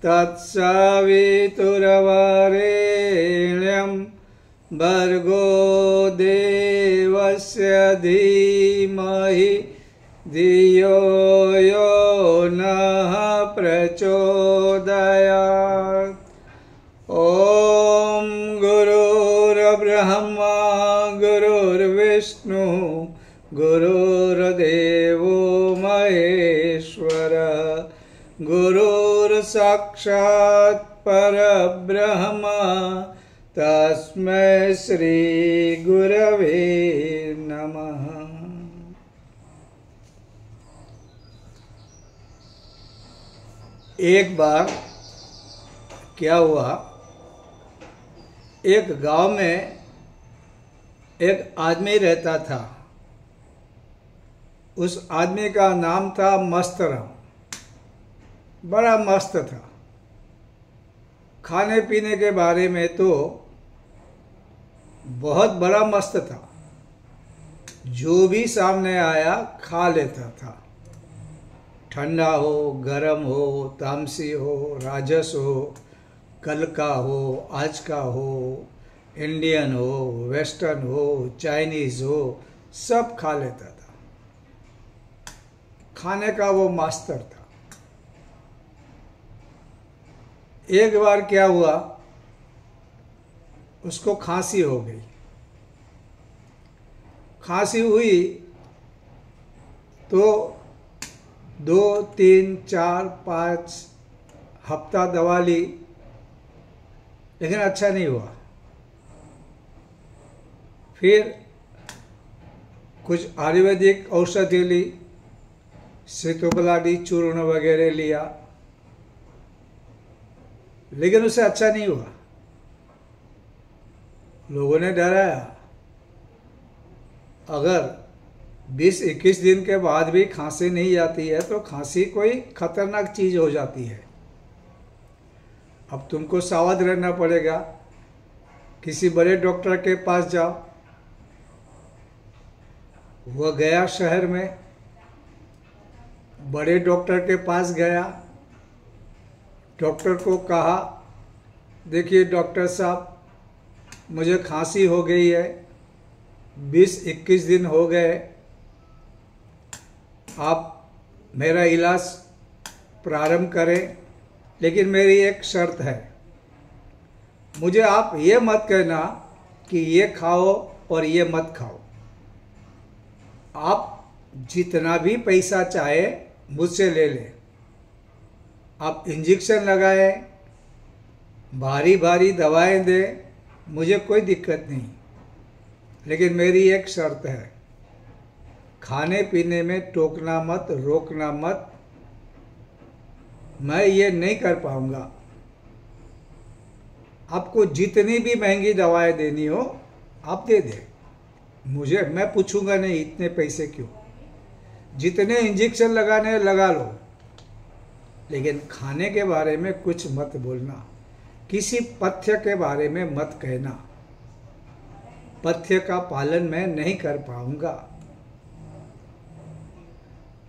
तत्सवितुर्वरेण्यं भर्गो देवस्य धीमहि धियो यो नः प्रचोदयात्। ॐ गुरुर्ब्रह्मा गुरुर्विष्णु गुरुर्देवो महेश्वरः गुरुर्साक्षात् परब्रह्म तस्मै श्री गुरवे नमः। एक बार क्या हुआ, एक गांव में एक आदमी रहता था। उस आदमी का नाम था मस्तराम। बड़ा मस्त था। खाने पीने के बारे में तो बहुत बड़ा मस्त था। जो भी सामने आया खा लेता था। ठंडा हो, गरम हो, तामसी हो, राजस हो, कल का हो, आज का हो, इंडियन हो, वेस्टर्न हो, चाइनीज हो, सब खा लेता था। खाने का वो मास्टर था। एक बार क्या हुआ, उसको खांसी हो गई। खांसी हुई तो 2, 3, 4, 5 हफ्ता दवा ली, लेकिन अच्छा नहीं हुआ। फिर कुछ आयुर्वेदिक औषधि ली, सीतोपलाडी चूर्ण वगैरह लिया, लेकिन उससे अच्छा नहीं हुआ। लोगों ने डराया, अगर 20-21 दिन के बाद भी खांसी नहीं जाती है तो खांसी कोई खतरनाक चीज हो जाती है। अब तुमको सावधान रहना पड़ेगा। किसी बड़े डॉक्टर के पास जाओ। वह गया शहर में, बड़े डॉक्टर के पास गया। डॉक्टर को कहा, देखिए डॉक्टर साहब, मुझे खांसी हो गई है, 20-21 दिन हो गए, आप मेरा इलाज प्रारंभ करें, लेकिन मेरी एक शर्त है। मुझे आप ये मत कहना कि ये खाओ और ये मत खाओ। आप जितना भी पैसा चाहे मुझसे ले लें। आप इंजेक्शन लगाएं, भारी भारी दवाएं दें, मुझे कोई दिक्कत नहीं, लेकिन मेरी एक शर्त है, खाने पीने में टोकना मत, रोकना मत। मैं ये नहीं कर पाऊंगा। आपको जितनी भी महंगी दवाएं देनी हो आप दे दें, मैं पूछूंगा नहीं इतने पैसे क्यों। जितने इंजेक्शन लगाने लगा लो, लेकिन खाने के बारे में कुछ मत बोलना। किसी पथ्य के बारे में मत कहना। पथ्य का पालन मैं नहीं कर पाऊंगा।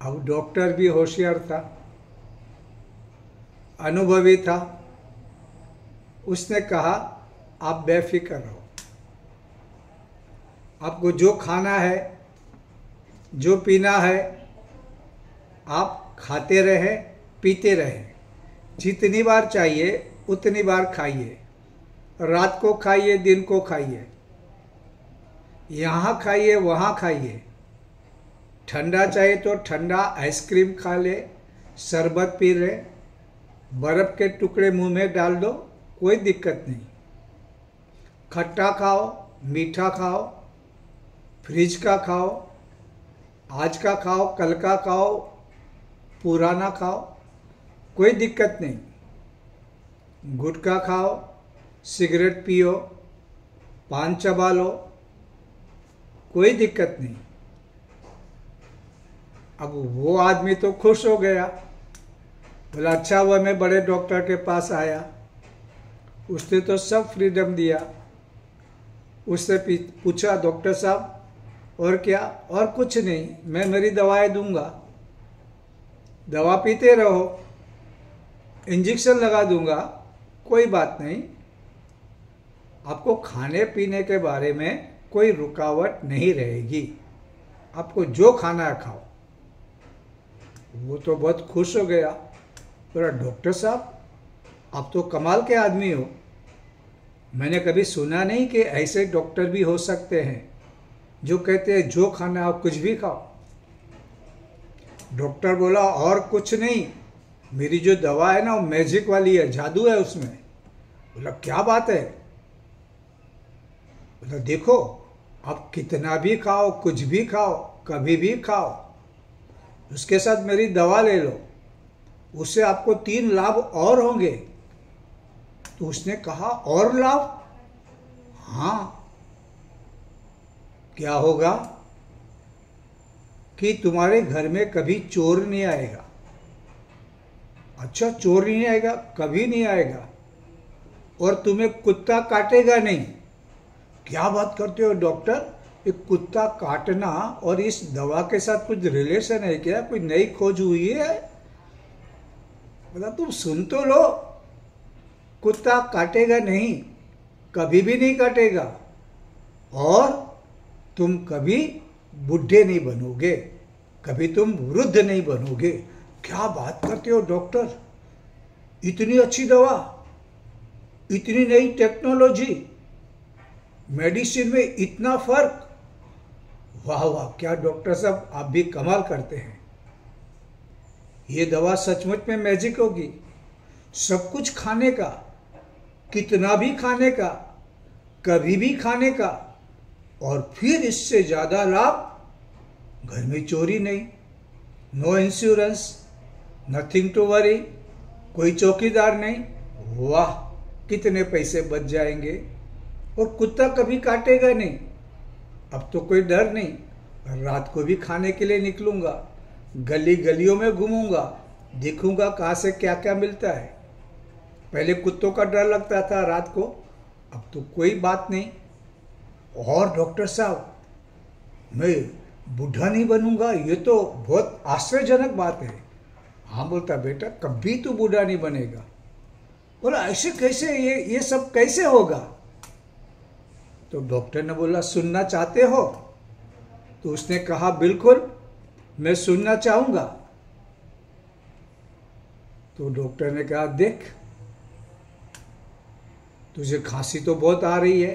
अब डॉक्टर भी होशियार था, अनुभवी था। उसने कहा, आप बेफिक्र रहो। आपको जो खाना है, जो पीना है, आप खाते रहें, पीते रहें। जितनी बार चाहिए उतनी बार खाइए। रात को खाइए, दिन को खाइए, यहाँ खाइए, वहाँ खाइए। ठंडा चाहिए तो ठंडा आइसक्रीम खा ले, शरबत पी ले, बर्फ़ के टुकड़े मुंह में डाल दो, कोई दिक्कत नहीं। खट्टा खाओ, मीठा खाओ, फ्रिज का खाओ, आज का खाओ, कल का खाओ, पुराना खाओ, कोई दिक्कत नहीं। गुटखा खाओ, सिगरेट पियो, पान चबा लो, कोई दिक्कत नहीं। अब वो आदमी तो खुश हो गया, बोला अच्छा हुआ मैं बड़े डॉक्टर के पास आया, उसने तो सब फ्रीडम दिया। उससे पूछा, डॉक्टर साहब और क्या? और कुछ नहीं, मैं मेरी दवाएं दूंगा, दवा पीते रहो। इंजेक्शन लगा दूंगा, कोई बात नहीं, आपको खाने पीने के बारे में कोई रुकावट नहीं रहेगी, आपको जो खाना है खाओ। वो तो बहुत खुश हो गया, बोला डॉक्टर साहब आप तो कमाल के आदमी हो, मैंने कभी सुना नहीं कि ऐसे डॉक्टर भी हो सकते हैं जो कहते हैं जो खाना आप कुछ भी खाओ। डॉक्टर बोला और कुछ नहीं, मेरी जो दवा है ना वो मैजिक वाली है, जादू है उसमें। बोला क्या बात है? बोला देखो आप कितना भी खाओ, कुछ भी खाओ, कभी भी खाओ, उसके साथ मेरी दवा ले लो, उससे आपको 3 लाभ और होंगे। तो उसने कहा और लाभ? हाँ, क्या होगा कि तुम्हारे घर में कभी चोर नहीं आएगा। अच्छा, चोर नहीं आएगा? कभी नहीं आएगा। और तुम्हें कुत्ता काटेगा नहीं। क्या बात करते हो डॉक्टर, ये कुत्ता काटना और इस दवा के साथ कुछ रिलेशन है क्या? कोई नई खोज हुई है? बोला तुम सुन तो लो, कुत्ता काटेगा नहीं, कभी भी नहीं काटेगा, और तुम कभी बूढ़े नहीं बनोगे, कभी तुम वृद्ध नहीं बनोगे। क्या बात करते हो डॉक्टर, इतनी अच्छी दवा, इतनी नई टेक्नोलॉजी, मेडिसिन में इतना फर्क, वाह वाह, क्या डॉक्टर साहब आप भी कमाल करते हैं। ये दवा सचमुच में मैजिक होगी, सब कुछ खाने का, कितना भी खाने का, कभी भी खाने का, और फिर इससे ज्यादा लाभ, घर में चोरी नहीं, no insurance, nothing to worry, कोई चौकीदार नहीं। वाह, कितने पैसे बच जाएंगे, और कुत्ता कभी काटेगा नहीं। अब तो कोई डर नहीं, रात को भी खाने के लिए निकलूंगा, गली गलियों में घूमूंगा, देखूंगा कहाँ से क्या क्या मिलता है। पहले कुत्तों का डर लगता था रात को, अब तो कोई बात नहीं। और डॉक्टर साहब मैं बूढ़ा नहीं बनूंगा, ये तो बहुत आश्चर्यजनक बात है। हाँ बोलता बेटा, कभी तो बूढ़ा नहीं बनेगा। बोला ऐसे कैसे, ये सब कैसे होगा? तो डॉक्टर ने बोला सुनना चाहते हो? तो उसने कहा बिल्कुल, मैं सुनना चाहूंगा। तो डॉक्टर ने कहा देख, तुझे खांसी तो बहुत आ रही है,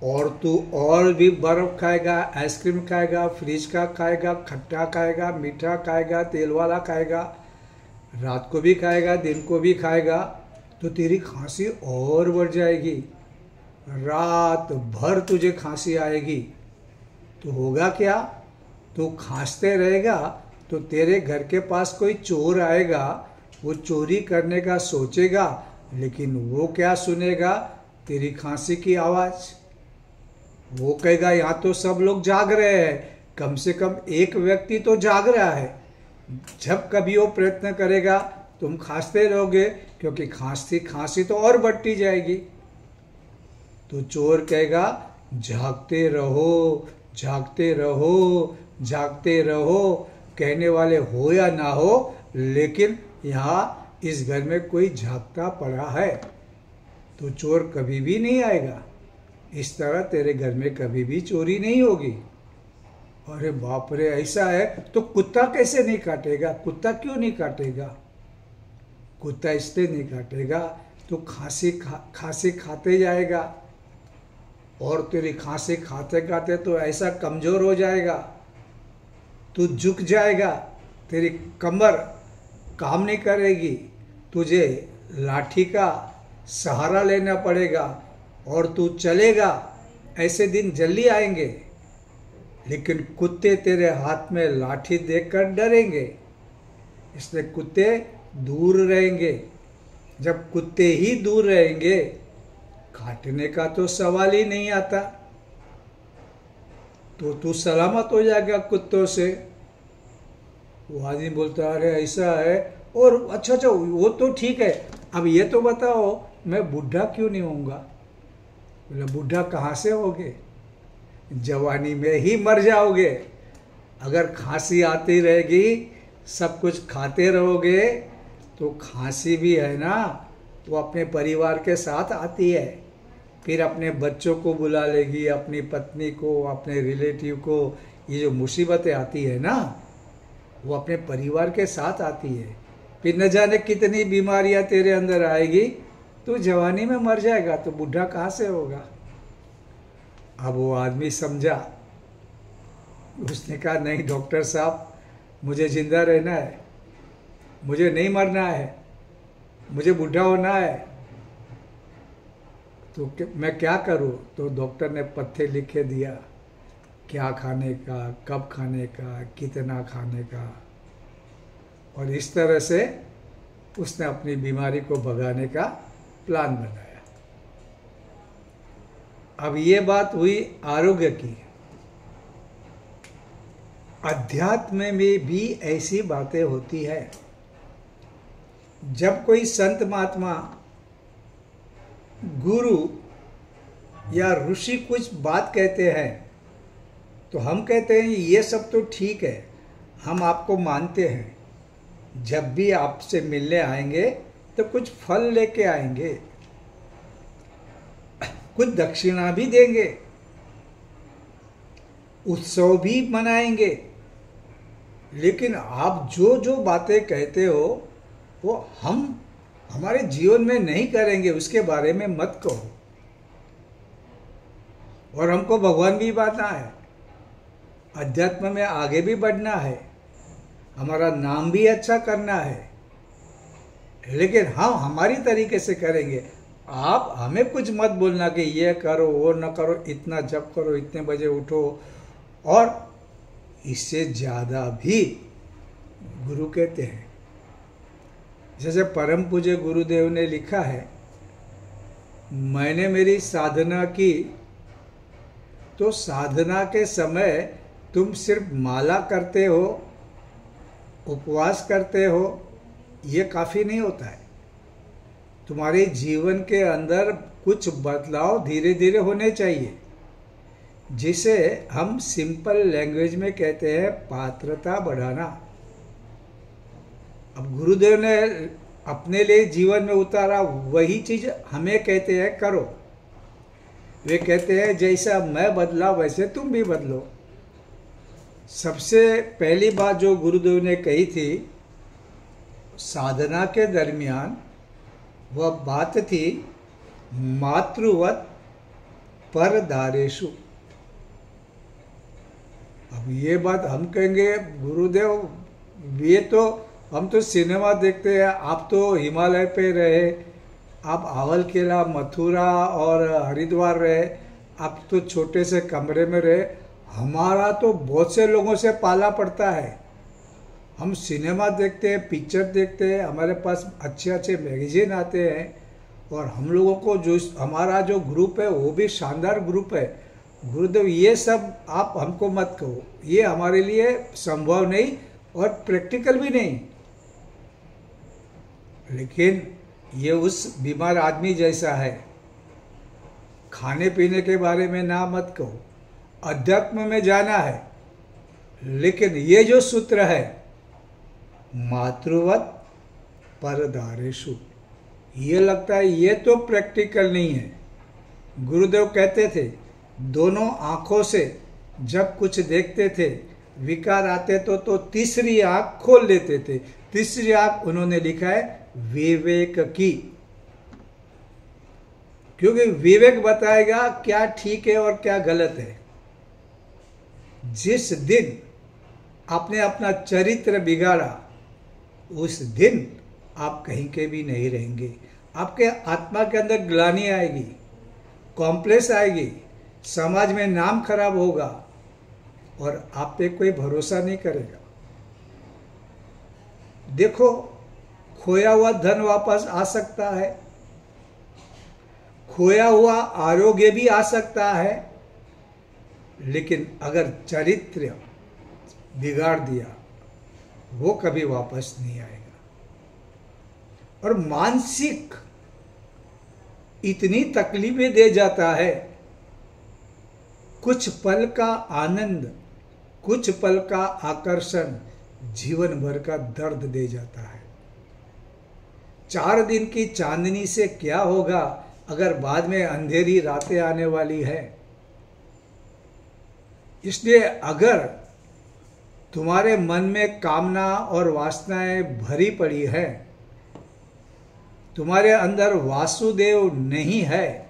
और तू और भी बर्फ खाएगा, आइसक्रीम खाएगा, फ्रिज का खाएगा, खट्टा खाएगा, मीठा खाएगा, तेल वाला खाएगा, रात को भी खाएगा, दिन को भी खाएगा, तो तेरी खांसी और बढ़ जाएगी, रात भर तुझे खांसी आएगी। तो होगा क्या, तू खांसते रहेगा तो तेरे घर के पास कोई चोर आएगा, वो चोरी करने का सोचेगा, लेकिन वो क्या सुनेगा, तेरी खांसी की आवाज़। वो कहेगा यहाँ तो सब लोग जाग रहे हैं, कम से कम एक व्यक्ति तो जाग रहा है। जब कभी वो प्रयत्न करेगा तुम खांसते रहोगे, क्योंकि खांसी तो और बढ़ती जाएगी। तो चोर कहेगा जागते रहो, जागते रहो, जागते रहो, कहने वाले हो या ना हो, लेकिन यहाँ इस घर में कोई जागता पड़ा है। तो चोर कभी भी नहीं आएगा, इस तरह तेरे घर में कभी भी चोरी नहीं होगी। अरे बाप रे, ऐसा है तो कुत्ता कैसे नहीं काटेगा? कुत्ता क्यों नहीं काटेगा? कुत्ता इसलिए नहीं काटेगा, तो खांसी खाते जाएगा, और तेरी खांसी खाते खाते तो ऐसा कमजोर हो जाएगा, तू झुक जाएगा, तेरी कमर काम नहीं करेगी, तुझे लाठी का सहारा लेना पड़ेगा, और तू चलेगा। ऐसे दिन जल्दी आएंगे, लेकिन कुत्ते तेरे हाथ में लाठी देखकर डरेंगे, इसलिए कुत्ते दूर रहेंगे। जब कुत्ते ही दूर रहेंगे, काटने का तो सवाल ही नहीं आता, तो तू सलामत हो जाएगा कुत्तों से। वो आदमी बोलता अरे ऐसा है, और अच्छा वो तो ठीक है, अब ये तो बताओ मैं बूढ़ा क्यों नहीं होऊंगा? बोला बूढ़ा कहाँ से होगे, जवानी में ही मर जाओगे। अगर खांसी आती रहेगी, सब कुछ खाते रहोगे, तो खांसी भी है ना, वो अपने परिवार के साथ आती है, फिर अपने बच्चों को बुला लेगी, अपनी पत्नी को, अपने रिलेटिव को। ये जो मुसीबतें आती है ना, वो अपने परिवार के साथ आती है। फिर न जाने कितनी बीमारियां तेरे अंदर आएगी, तो जवानी में मर जाएगा तो बूढ़ा कहाँ से होगा। अब वो आदमी समझा, उसने कहा नहीं डॉक्टर साहब, मुझे जिंदा रहना है, मुझे नहीं मरना है, मुझे बूढ़ा होना है, तो मैं क्या करूं। तो डॉक्टर ने पथ्य लिखे दिया, क्या खाने का, कब खाने का, कितना खाने का, और इस तरह से उसने अपनी बीमारी को भगाने का प्लान बनाया। अब ये बात हुई आरोग्य की। अध्यात्म में भी ऐसी बातें होती है। जब कोई संत महात्मा, गुरु या ऋषि कुछ बात कहते हैं, तो हम कहते हैं ये सब तो ठीक है, हम आपको मानते हैं, जब भी आपसे मिलने आएंगे तो कुछ फल लेके आएंगे, कुछ दक्षिणा भी देंगे, उत्सव भी मनाएंगे, लेकिन आप जो जो बातें कहते हो वो हम हमारे जीवन में नहीं करेंगे, उसके बारे में मत कहो। और हमको भगवान भी बनना है, अध्यात्म में आगे भी बढ़ना है, हमारा नाम भी अच्छा करना है, लेकिन हम हमारी तरीके से करेंगे। आप हमें कुछ मत बोलना कि ये करो वो न करो, इतना जप करो, इतने बजे उठो, और इससे ज़्यादा भी गुरु कहते हैं। जैसे परम पूज्य गुरुदेव ने लिखा है, मैंने मेरी साधना की तो साधना के समय तुम सिर्फ माला करते हो, उपवास करते हो, ये काफ़ी नहीं होता है। तुम्हारे जीवन के अंदर कुछ बदलाव धीरे धीरे होने चाहिए, जिसे हम सिंपल लैंग्वेज में कहते हैं पात्रता बढ़ाना। अब गुरुदेव ने अपने लिए जीवन में उतारा, वही चीज हमें कहते हैं करो। वे कहते हैं जैसा मैं बदला वैसे तुम भी बदलो। सबसे पहली बात जो गुरुदेव ने कही थी साधना के दरमियान, वह बात थी मातृवत परदारेषु। अब ये बात हम कहेंगे गुरुदेव, ये तो हम तो सिनेमा देखते हैं, आप तो हिमालय पे रहे, आप आवल किला, मथुरा और हरिद्वार रहे, आप तो छोटे से कमरे में रहे। हमारा तो बहुत से लोगों से पाला पड़ता है। हम सिनेमा देखते हैं, पिक्चर देखते हैं, हमारे पास अच्छे अच्छे मैगजीन आते हैं, और हम लोगों को जो हमारा जो ग्रुप है वो भी शानदार ग्रुप है। गुरुदेव ये सब आप हमको मत कहो, ये हमारे लिए संभव नहीं और प्रैक्टिकल भी नहीं। लेकिन ये उस बीमार आदमी जैसा है, खाने पीने के बारे में ना मत कहो, अध्यात्म में जाना है। लेकिन ये जो सूत्र है मातृवत परदारेषु, ये लगता है ये तो प्रैक्टिकल नहीं है। गुरुदेव कहते थे दोनों आंखों से जब कुछ देखते थे, विकार आते तो तीसरी आंख खोल लेते थे। तीसरी आंख उन्होंने लिखा है विवेक की, क्योंकि विवेक बताएगा क्या ठीक है और क्या गलत है। जिस दिन आपने अपना चरित्र बिगाड़ा, उस दिन आप कहीं के भी नहीं रहेंगे। आपके आत्मा के अंदर ग्लानि आएगी, कॉम्प्लेक्स आएगी, समाज में नाम खराब होगा और आप पे कोई भरोसा नहीं करेगा। देखो, खोया हुआ धन वापस आ सकता है, खोया हुआ आरोग्य भी आ सकता है, लेकिन अगर चरित्र बिगाड़ दिया वो कभी वापस नहीं आएगा। और मानसिक इतनी तकलीफें दे जाता है, कुछ पल का आनंद, कुछ पल का आकर्षण जीवन भर का दर्द दे जाता है। 4 दिन की चांदनी से क्या होगा अगर बाद में अंधेरी रातें आने वाली है। इसलिए अगर तुम्हारे मन में कामना और वासनाएं भरी पड़ी है, तुम्हारे अंदर वासुदेव नहीं है,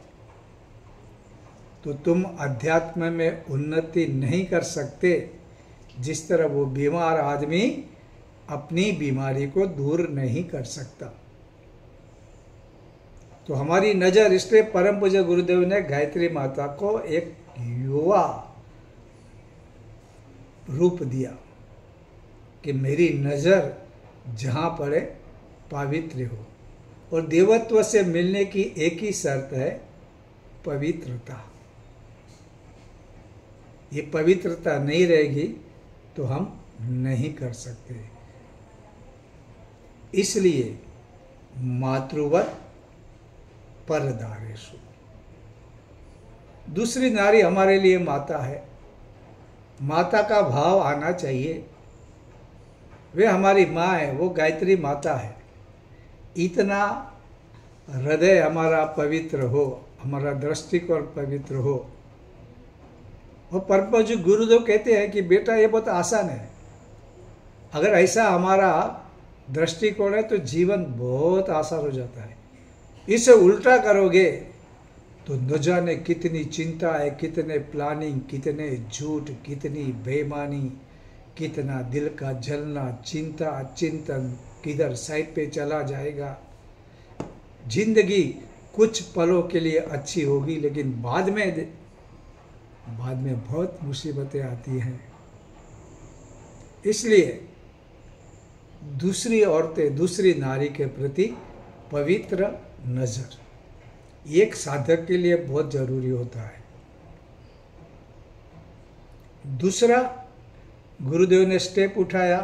तो तुम अध्यात्म में उन्नति नहीं कर सकते। जिस तरह वो बीमार आदमी अपनी बीमारी को दूर नहीं कर सकता। तो हमारी नज़र, इसलिए परम पूज्य गुरुदेव ने गायत्री माता को एक युवा रूप दिया कि मेरी नज़र जहाँ पड़े पवित्र हो। और देवत्व से मिलने की एक ही शर्त है, पवित्रता। ये पवित्रता नहीं रहेगी तो हम नहीं कर सकते। इसलिए मातृवत परदारेषु, दूसरी नारी हमारे लिए माता है। माता का भाव आना चाहिए। वे हमारी माँ है, वो गायत्री माता है। इतना हृदय हमारा पवित्र हो, हमारा दृष्टिकोण पवित्र हो। और परम पूज्य गुरुदेव कहते हैं कि बेटा ये बहुत आसान है। अगर ऐसा हमारा दृष्टिकोण है तो जीवन बहुत आसान हो जाता है। इसे उल्टा करोगे तो न जाने कितनी चिंता है, कितने प्लानिंग, कितने झूठ, कितनी बेईमानी, कितना दिल का जलना, चिंता, चिंतन किधर साइड पे चला जाएगा। जिंदगी कुछ पलों के लिए अच्छी होगी, लेकिन बाद में बहुत मुसीबतें आती हैं। इसलिए दूसरी औरतें, दूसरी नारी के प्रति पवित्र नजर एक साधक के लिए बहुत जरूरी होता है। दूसरा गुरुदेव ने स्टेप उठाया,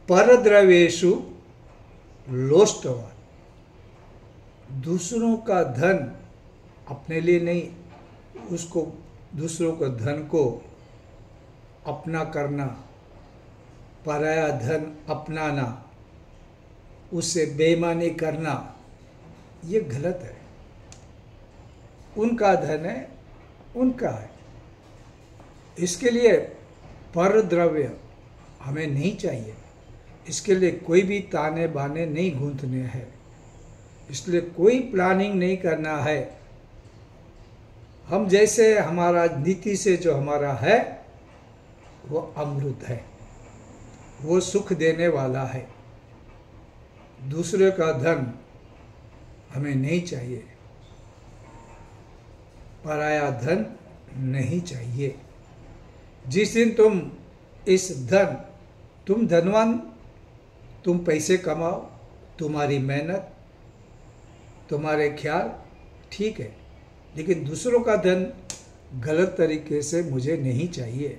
परद्रव्येषु लोष्टवाद। दूसरों का धन अपने लिए नहीं, उसको दूसरों के धन को अपना करना, पराया धन अपनाना, उससे बेईमानी करना, ये गलत है। उनका धन है, उनका है। इसके लिए परद्रव्य हमें नहीं चाहिए। इसके लिए कोई भी ताने बाने नहीं गूंथने हैं। इसलिए कोई प्लानिंग नहीं करना है। हम जैसे हमारा नीति से जो हमारा है वो अमृत है, वो सुख देने वाला है। दूसरे का धन हमें नहीं चाहिए, पराया धन नहीं चाहिए। जिस दिन तुम इस धन, तुम धनवान, तुम पैसे कमाओ, तुम्हारी मेहनत, तुम्हारे ख्याल ठीक है, लेकिन दूसरों का धन गलत तरीके से मुझे नहीं चाहिए।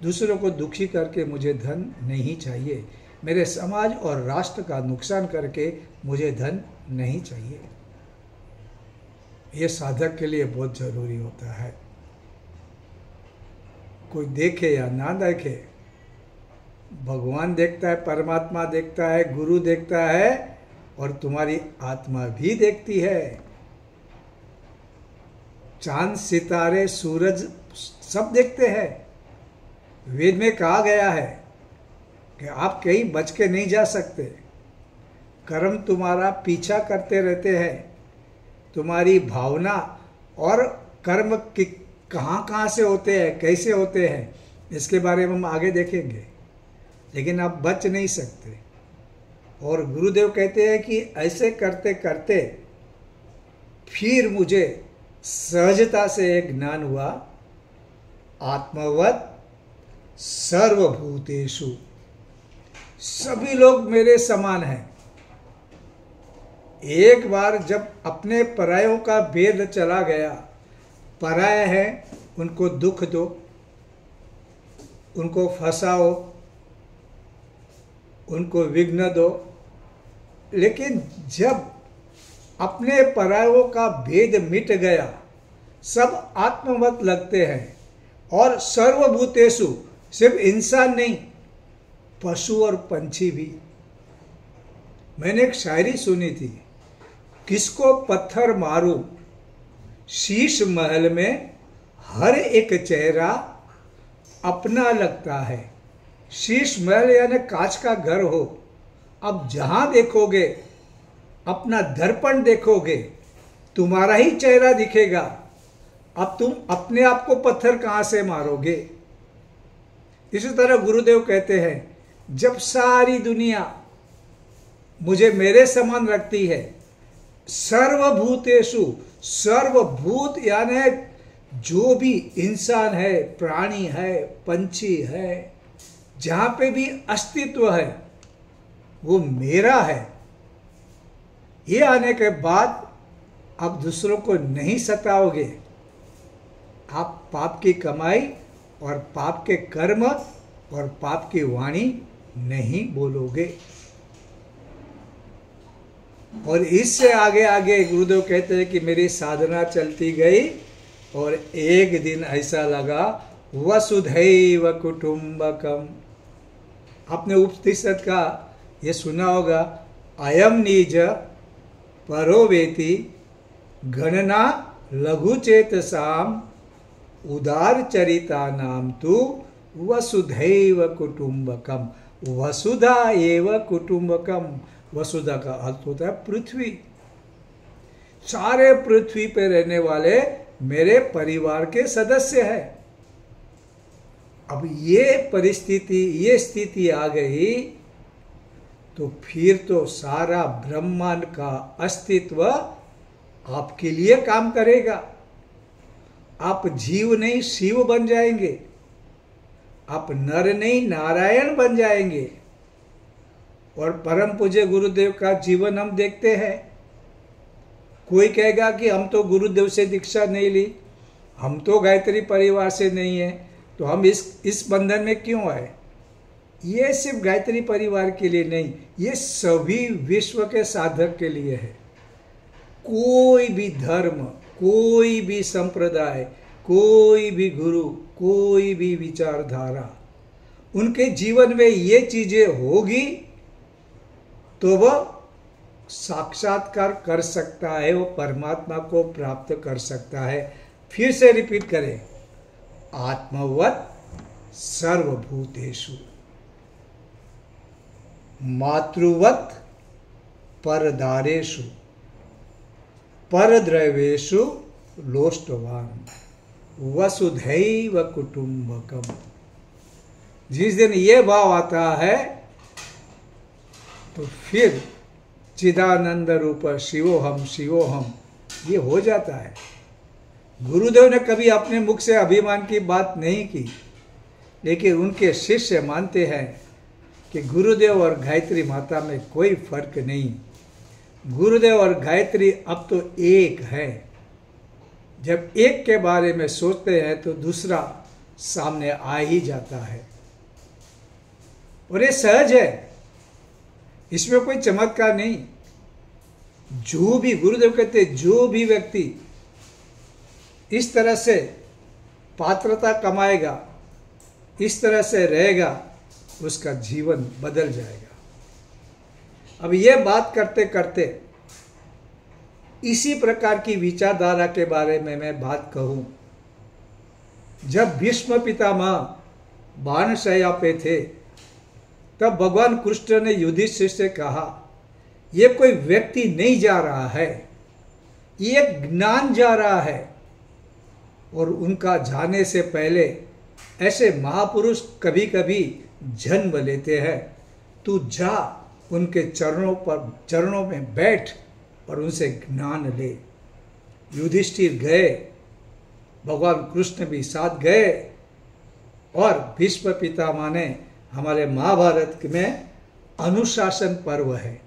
दूसरों को दुखी करके मुझे धन नहीं चाहिए। मेरे समाज और राष्ट्र का नुकसान करके मुझे धन नहीं चाहिए। ये साधक के लिए बहुत जरूरी होता है। कोई देखे या ना देखे, भगवान देखता है, परमात्मा देखता है, गुरु देखता है, और तुम्हारी आत्मा भी देखती है। चांद, सितारे, सूरज सब देखते हैं। वेद में कहा गया है कि आप कहीं बच के नहीं जा सकते। कर्म तुम्हारा पीछा करते रहते हैं। तुम्हारी भावना और कर्म की कहाँ से होते हैं, कैसे होते हैं, इसके बारे में हम आगे देखेंगे, लेकिन आप बच नहीं सकते। और गुरुदेव कहते हैं कि ऐसे करते करते फिर मुझे सहजता से एक ज्ञान हुआ, आत्मवत सर्वभूतेषु, सभी लोग मेरे समान हैं। एक बार जब अपने परायों का भेद चला गया, पराये हैं उनको दुख दो, उनको फंसाओ, उनको विघ्न दो, लेकिन जब अपने परायों का भेद मिट गया, सब आत्मवत लगते हैं। और सर्वभूतेषु, सिर्फ इंसान नहीं, पशु और पंछी भी। मैंने एक शायरी सुनी थी, किसको पत्थर मारूं शीश महल में, हर एक चेहरा अपना लगता है। शीश महल यानी कांच का घर हो, अब जहां देखोगे अपना दर्पण देखोगे तुम्हारा ही चेहरा दिखेगा। अब तुम अपने आप को पत्थर कहां से मारोगे। इसी तरह गुरुदेव कहते हैं, जब सारी दुनिया मुझे मेरे समान रखती है, सर्वभूतेषु, सर्वभूत यानी जो भी इंसान है, प्राणी है, पंछी है, जहां पे भी अस्तित्व है वो मेरा है। ये आने के बाद आप दूसरों को नहीं सताओगे, आप पाप की कमाई और पाप के कर्म और पाप की वाणी नहीं बोलोगे। और इससे आगे आगे गुरुदेव कहते हैं कि मेरी साधना चलती गई और एक दिन ऐसा लगा वसुधैव कुटुंबकम। आपने उपनिषद का ये सुना होगा, अयम निज परोवेति गणना लघुचेतसाम उदार चरिता नाम तु वसुधैव कुटुंबकम। वसुधा एव कुटुंबकम, वसुधा का अर्थ होता है पृथ्वी। सारे पृथ्वी पे रहने वाले मेरे परिवार के सदस्य हैं। अब ये परिस्थिति, ये स्थिति आ गई तो फिर तो सारा ब्रह्मांड का अस्तित्व आपके लिए काम करेगा। आप जीव नहीं शिव बन जाएंगे, आप नर नहीं नारायण बन जाएंगे। और परम पूज्य गुरुदेव का जीवन हम देखते हैं। कोई कहेगा कि हम तो गुरुदेव से दीक्षा नहीं ली, हम तो गायत्री परिवार से नहीं है, तो हम इस बंधन में क्यों आए। ये सिर्फ गायत्री परिवार के लिए नहीं, ये सभी विश्व के साधक के लिए है। कोई भी धर्म, कोई भी संप्रदाय, कोई भी गुरु, कोई भी विचारधारा, उनके जीवन में ये चीजें होगी तो वह साक्षात्कार कर सकता है, वो परमात्मा को प्राप्त कर सकता है। फिर से रिपीट करें, आत्मवत् सर्वभूतेषु मातृवत् परदारेषु परद्रव्येषु लोष्टवान वसुधैव कुटुंबकम। जिस दिन ये भाव आता है तो फिर चिदानंद रूप शिवोहम शिवोहम ये हो जाता है। गुरुदेव ने कभी अपने मुख से अभिमान की बात नहीं की, लेकिन उनके शिष्य मानते हैं कि गुरुदेव और गायत्री माता में कोई फर्क नहीं। गुरुदेव और गायत्री अब तो एक है। जब एक के बारे में सोचते हैं तो दूसरा सामने आ ही जाता है। और ये सहज है, इसमें कोई चमत्कार नहीं। जो भी, गुरुदेव कहते हैं, जो भी व्यक्ति इस तरह से पात्रता कमाएगा, इस तरह से रहेगा, उसका जीवन बदल जाएगा। अब ये बात करते करते इसी प्रकार की विचारधारा के बारे में मैं बात कहूं। जब भीष्म पितामह बाणशैया पे थे, तब भगवान कृष्ण ने युधिष्ठिर से कहा, यह कोई व्यक्ति नहीं जा रहा है, ये ज्ञान जा रहा है। और उनका जाने से पहले ऐसे महापुरुष कभी कभी जन्म लेते हैं। तू जा, उनके चरणों में बैठ और उनसे ज्ञान ले। युधिष्ठिर गए, भगवान कृष्ण भी साथ गए। और भीष्म पितामह ने, हमारे महाभारत में अनुशासन पर्व है,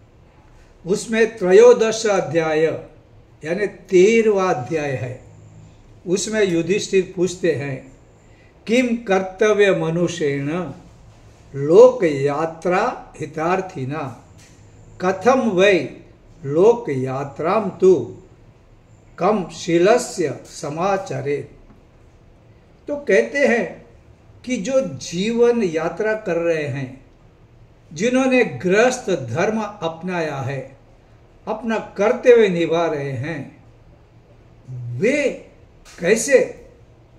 उसमें त्रयोदश अध्याय यानी 13वां अध्याय है। उसमें युधिष्ठिर पूछते हैं, किम कर्तव्य मनुष्येण लोक यात्रा हितार्थिना कथम वै लोक यात्राम तु कम शीलस्य समाचरे। तो कहते हैं कि जो जीवन यात्रा कर रहे हैं, जिन्होंने गृहस्थ धर्म अपनाया है, अपना कर्तव्य निभा रहे हैं, वे कैसे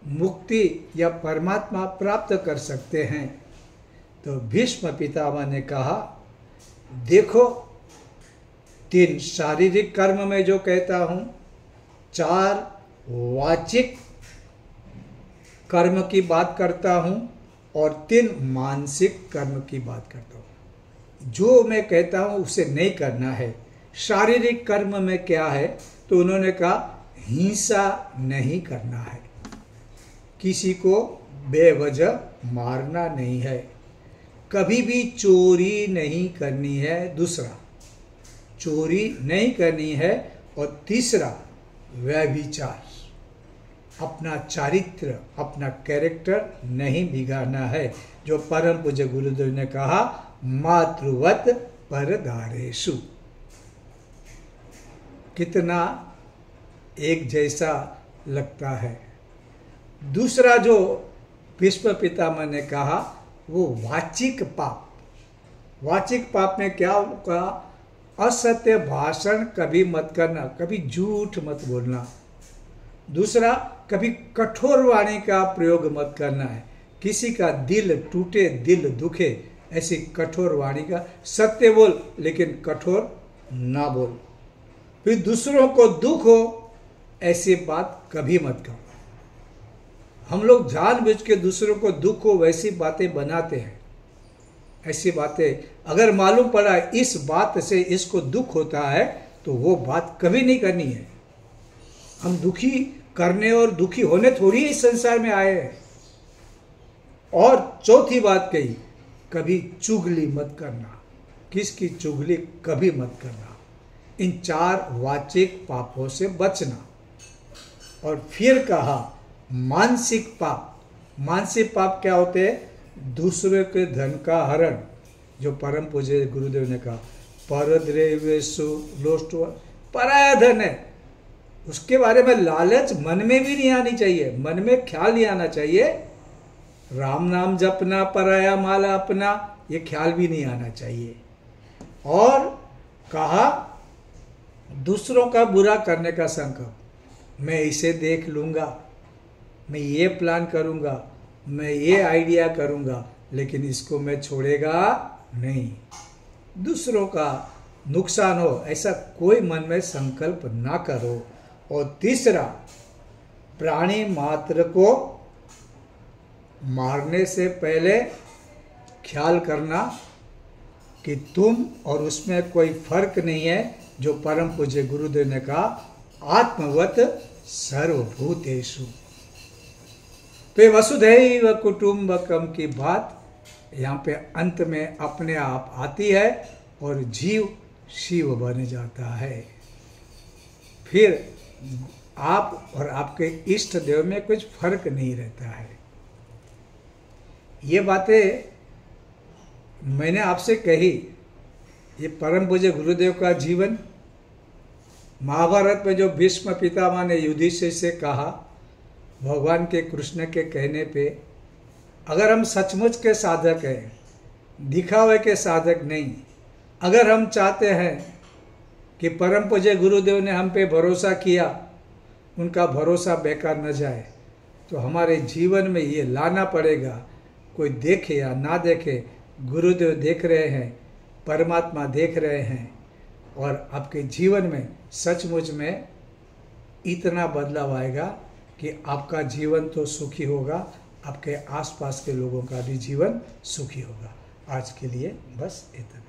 मुक्ति या परमात्मा प्राप्त कर सकते हैं? तो भीष्म पितामह ने कहा, देखो 3 शारीरिक कर्म में जो कहता हूं, 4 वाचिक कर्म की बात करता हूं और 3 मानसिक कर्म की बात करता हूं। जो मैं कहता हूं उसे नहीं करना है। शारीरिक कर्म में क्या है? तो उन्होंने कहा हिंसा नहीं करना है, किसी को बेवजह मारना नहीं है, कभी भी चोरी नहीं करनी है, दूसरा चोरी नहीं करनी है, और तीसरा व्यभिचार, अपना चारित्र, अपना कैरेक्टर नहीं बिगाड़ना है। जो परम पूज्य गुरुदेव ने कहा, मातृवत परदारेषु। कितना एक जैसा लगता है। दूसरा जो भीष्म पितामह ने कहा वो वाचिक पाप। वाचिक पाप में क्या कहा? असत्य भाषण कभी मत करना, कभी झूठ मत बोलना। दूसरा, कभी कठोर वाणी का प्रयोग मत करना है, किसी का दिल टूटे, दिल दुखे, ऐसी कठोर वाणी का, सत्य बोल लेकिन कठोर ना बोल। फिर दूसरों को दुख हो, ऐसी बात कभी मत करो। हम लोग जानबूझ के दूसरों को दुख हो वैसी बातें बनाते हैं। ऐसी बातें अगर मालूम पड़ा इस बात से इसको दुख होता है तो वो बात कभी नहीं करनी है। हम दुखी करने और दुखी होने थोड़ी इस संसार में आए हैं। और चौथी बात कही, कभी चुगली मत करना, किसकी चुगली कभी मत करना। इन 4 वाचिक पापों से बचना। और फिर कहा मानसिक पाप। मानसिक पाप क्या होते हैं? दूसरे के धन का हरण। जो परम पूज्य गुरुदेव ने कहा, परद्रव्येषु लोष्टो, पराया धन है, उसके बारे में लालच मन में भी नहीं आनी चाहिए, मन में ख्याल नहीं आना चाहिए। राम नाम जपना, पराया माला अपना, ये ख्याल भी नहीं आना चाहिए। और कहा दूसरों का बुरा करने का संकल्प, मैं इसे देख लूँगा, मैं ये प्लान करूँगा, मैं ये आइडिया करूँगा, लेकिन इसको मैं छोड़ेगा नहीं। दूसरों का नुकसान हो ऐसा कोई मन में संकल्प ना करो। और तीसरा, प्राणी मात्र को मारने से पहले ख्याल करना कि तुम और उसमें कोई फर्क नहीं है। जो परम पूज्य गुरुदेव ने कहा, आत्मवत सर्वभूतेषु। तो वसुधैव कुटुंबकम की बात यहाँ पे अंत में अपने आप आती है और जीव शिव बन जाता है। फिर आप और आपके इष्ट देव में कुछ फर्क नहीं रहता है। ये बातें मैंने आपसे कही। ये परम पूज्य गुरुदेव का जीवन, महाभारत में जो भीष्म पितामह ने युधिष्ठिर से कहा, भगवान के कृष्ण के कहने पे, अगर हम सचमुच के साधक हैं, दिखावे के साधक नहीं, अगर हम चाहते हैं कि परम पूज्य गुरुदेव ने हम पे भरोसा किया, उनका भरोसा बेकार न जाए, तो हमारे जीवन में ये लाना पड़ेगा। कोई देखे या ना देखे, गुरुदेव देख रहे हैं, परमात्मा देख रहे हैं, और आपके जीवन में सचमुच में इतना बदलाव आएगा कि आपका जीवन तो सुखी होगा, आपके आसपास के लोगों का भी जीवन सुखी होगा। आज के लिए बस इतना।